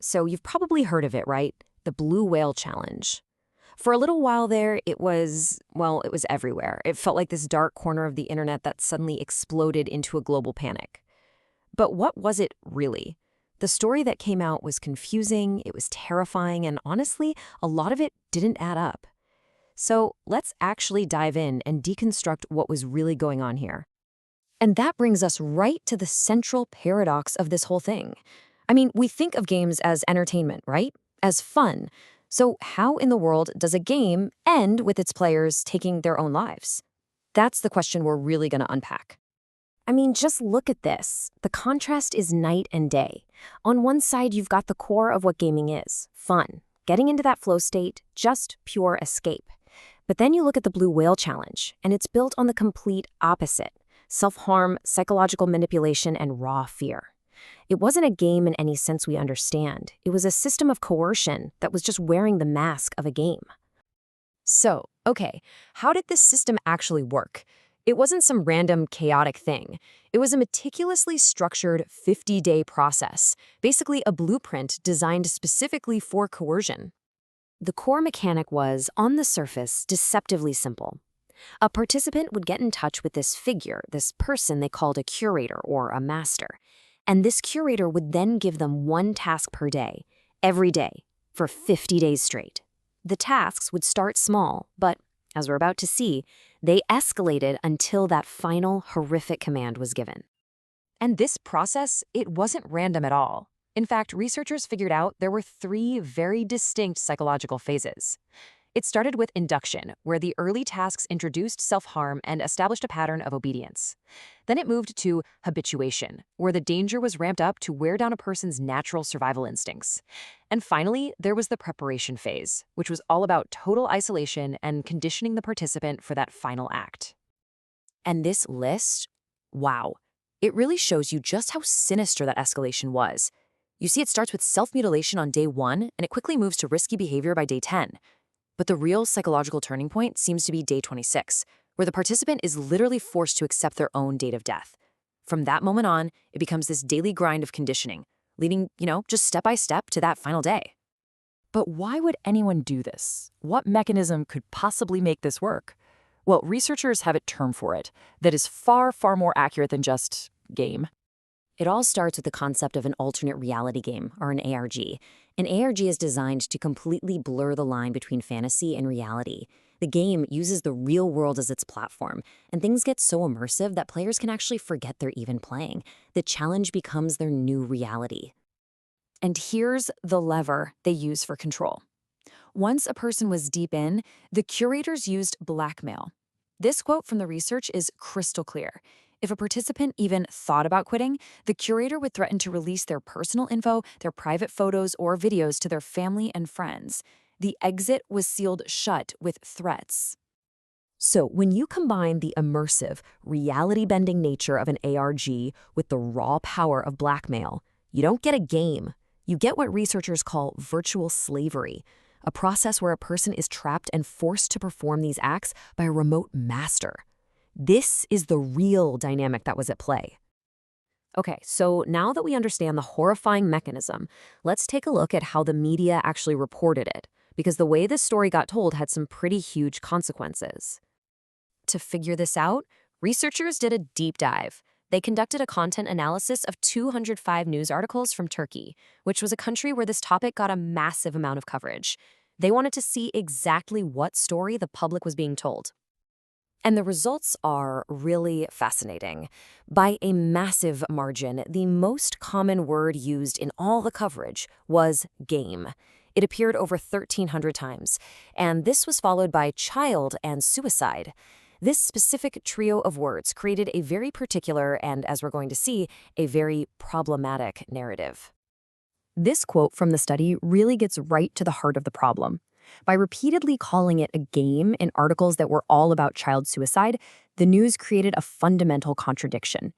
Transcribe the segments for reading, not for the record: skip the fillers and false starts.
So you've probably heard of it, right? The Blue Whale Challenge. For a little while there, it was everywhere. It felt like this dark corner of the internet that suddenly exploded into a global panic. But what was it really? The story that came out was confusing, it was terrifying, and honestly, a lot of it didn't add up. So let's actually dive in and deconstruct what was really going on here. And that brings us right to the central paradox of this whole thing. I mean, we think of games as entertainment, right? As fun. So how in the world does a game end with its players taking their own lives? That's the question we're really going to unpack. I mean, just look at this. The contrast is night and day. On one side, you've got the core of what gaming is, fun, getting into that flow state, just pure escape. But then you look at the Blue Whale Challenge, and it's built on the complete opposite: self-harm, psychological manipulation, and raw fear. It wasn't a game in any sense we understand. It was a system of coercion that was just wearing the mask of a game. So, okay, how did this system actually work? It wasn't some random, chaotic thing. It was a meticulously structured 50-day process, basically a blueprint designed specifically for coercion. The core mechanic was, on the surface, deceptively simple. A participant would get in touch with this figure, this person they called a curator or a master, and this curator would then give them one task per day, every day, for 50 days straight. The tasks would start small, but, as we're about to see, they escalated until that final horrific command was given. And this process, it wasn't random at all. In fact, researchers figured out there were three very distinct psychological phases. It started with induction, where the early tasks introduced self-harm and established a pattern of obedience. Then it moved to habituation, where the danger was ramped up to wear down a person's natural survival instincts. And finally, there was the preparation phase, which was all about total isolation and conditioning the participant for that final act. And this list, wow, it really shows you just how sinister that escalation was. You see, it starts with self-mutilation on day 1, and it quickly moves to risky behavior by day 10. But the real psychological turning point seems to be day 26, where the participant is literally forced to accept their own date of death. From that moment on, it becomes this daily grind of conditioning, leading, just step by step to that final day. But why would anyone do this? What mechanism could possibly make this work? Well, researchers have a term for it that is far, far more accurate than just game. It all starts with the concept of an alternate reality game, or an ARG. An ARG is designed to completely blur the line between fantasy and reality. The game uses the real world as its platform, and things get so immersive that players can actually forget they're even playing. The challenge becomes their new reality. And here's the lever they use for control. Once a person was deep in, the curators used blackmail. This quote from the research is crystal clear. If a participant even thought about quitting, the curator would threaten to release their personal info, their private photos, or videos to their family and friends. The exit was sealed shut with threats. So when you combine the immersive, reality-bending nature of an ARG with the raw power of blackmail, you don't get a game. You get what researchers call virtual slavery, a process where a person is trapped and forced to perform these acts by a remote master. This is the real dynamic that was at play. Okay, so now that we understand the horrifying mechanism, let's take a look at how the media actually reported it, because the way this story got told had some pretty huge consequences. To figure this out, researchers did a deep dive. They conducted a content analysis of 205 news articles from Turkey, which was a country where this topic got a massive amount of coverage. They wanted to see exactly what story the public was being told. And the results are really fascinating. By a massive margin, the most common word used in all the coverage was game. It appeared over 1,300 times, and this was followed by child and suicide. This specific trio of words created a very particular and, as we're going to see, a very problematic narrative. This quote from the study really gets right to the heart of the problem. By repeatedly calling it a game in articles that were all about child suicide, the news created a fundamental contradiction.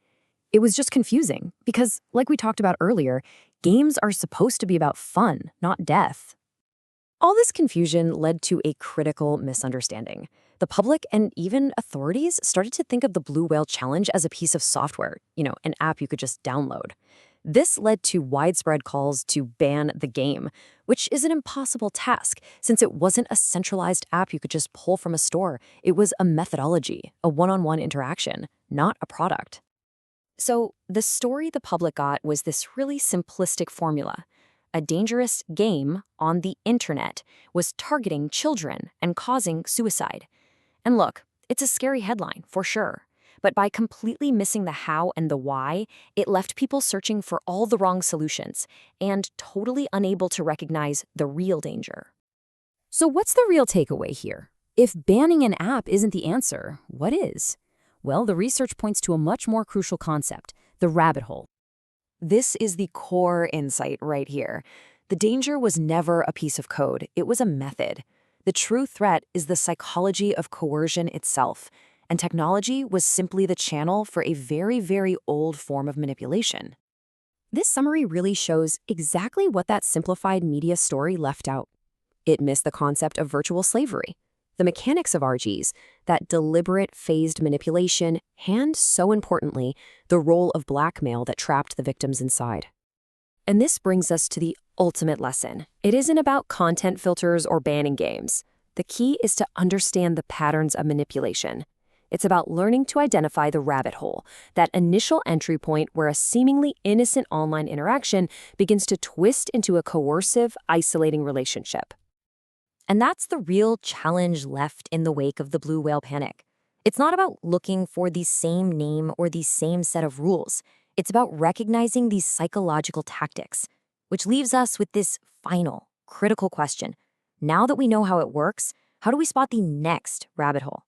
It was just confusing because, like we talked about earlier, games are supposed to be about fun, not death. All this confusion led to a critical misunderstanding. The public and even authorities started to think of the Blue Whale Challenge as a piece of software, an app you could just download. This led to widespread calls to ban the game, which is an impossible task since it wasn't a centralized app you could just pull from a store. It was a methodology, a one-on-one interaction, not a product. So the story the public got was this really simplistic formula. A dangerous game on the internet was targeting children and causing suicide. And look, it's a scary headline, for sure. But by completely missing the how and the why, it left people searching for all the wrong solutions and totally unable to recognize the real danger. So what's the real takeaway here? If banning an app isn't the answer, what is? Well, the research points to a much more crucial concept, the rabbit hole. This is the core insight right here. The danger was never a piece of code, it was a method. The true threat is the psychology of coercion itself, and technology was simply the channel for a very, very old form of manipulation. This summary really shows exactly what that simplified media story left out. It missed the concept of virtual slavery, the mechanics of RGs, that deliberate phased manipulation, and, so importantly, the role of blackmail that trapped the victims inside. And this brings us to the ultimate lesson. It isn't about content filters or banning games. The key is to understand the patterns of manipulation. It's about learning to identify the rabbit hole, that initial entry point where a seemingly innocent online interaction begins to twist into a coercive, isolating relationship. And that's the real challenge left in the wake of the blue whale panic. It's not about looking for the same name or the same set of rules. It's about recognizing these psychological tactics, which leaves us with this final, critical question. Now that we know how it works, how do we spot the next rabbit hole?